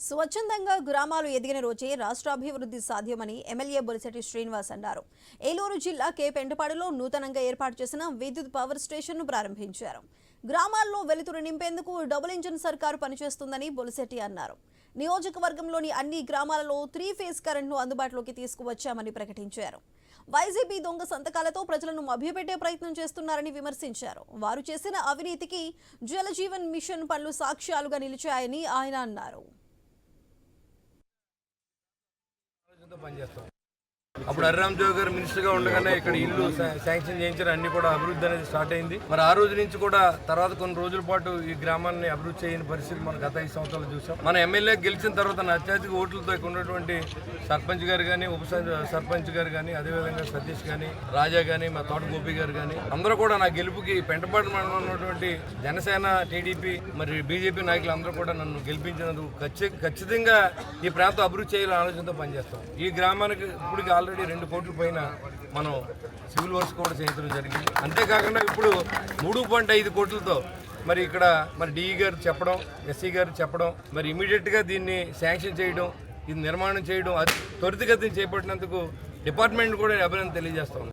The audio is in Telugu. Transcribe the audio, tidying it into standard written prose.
స్వచ్ఛందంగా గ్రామాలు ఎదిగిన రోజే రాష్ట్రాభివృద్ధి సాధ్యమని ఎమ్మెల్యే బొలిశెట్టి శ్రీనివాస్ అన్నారు. ఏలూరు జిల్లా కే పెంటపాడులో నూతనంగా ఏర్పాటు చేసిన విద్యుత్ పవర్ స్టేషన్ను ప్రారంభించారు. గ్రామాల్లో వెలుతురు నింపేందుకు డబుల్ ఇంజిన్ సర్కారు పనిచేస్తుందని బొలిశెట్టి అన్నారు. నియోజకవర్గంలోని అన్ని గ్రామాలలో 3 ఫేజ్ కరెంట్ను అందుబాటులోకి తీసుకువచ్చామని ప్రకటించారు. వైసీపీ దొంగ సంతకాలతో ప్రజలను మభ్యపెట్టే ప్రయత్నం చేస్తున్నారని విమర్శించారు. వారు చేసిన అవినీతికి జలజీవన్ మిషన్ పనులు సాక్ష్యాలుగా నిలిచాయని ఆయన అన్నారు. అప్పుడు హరిరామ్ జోగి గారు మినిస్టర్గా ఉండగానే ఇక్కడ ఇల్లు శాంక్షన్ చేయించారు. అన్ని కూడా అభివృద్ధి అనేది స్టార్ట్ అయింది. మరి ఆ రోజు నుంచి కూడా తర్వాత కొన్ని రోజుల పాటు ఈ గ్రామాన్ని అభివృద్ధి చేయని పరిస్థితి మనం గత 5 సంవత్సరాలు చూసాం. మన ఎమ్మెల్యే గెలిచిన తర్వాత అత్యధిక ఓట్లతో ఇక్కడ ఉన్నటువంటి సర్పంచ్ గారు కానీ ఉప సర్పంచ్ గారు కానీ అదేవిధంగా సతీష్ కానీ రాజా కానీ మా తోట గోపి గారు కానీ అందరూ కూడా నా గెలుపుకి పెంటపాడు మండలంలో ఉన్నటువంటి జనసేన టీడీపీ మరి బీజేపీ నాయకులు అందరూ కూడా నన్ను గెలిపించినందుకు ఖచ్చితంగా ఈ ప్రాంతం అభివృద్ధి చేయాలని ఆలోచనతో పనిచేస్తాం. ఈ గ్రామానికి ఇప్పటికి ఆల్రెడీ 2 కోట్ల పైన మనం సివిల్ వర్క్స్ కూడా చేయించడం జరిగింది. అంతేకాకుండా ఇప్పుడు 3.5 కోట్లతో మరి ఇక్కడ మరి డిఈ గారు చెప్పడం, ఎస్సీ గారు చెప్పడం, మరి ఇమీడియట్గా దీన్ని శాంక్షన్ చేయడం, ఇది నిర్మాణం చేయడం, అది త్వరితగతిని చేపట్టినందుకు డిపార్ట్మెంట్ కూడా అభినందన తెలియజేస్తాం.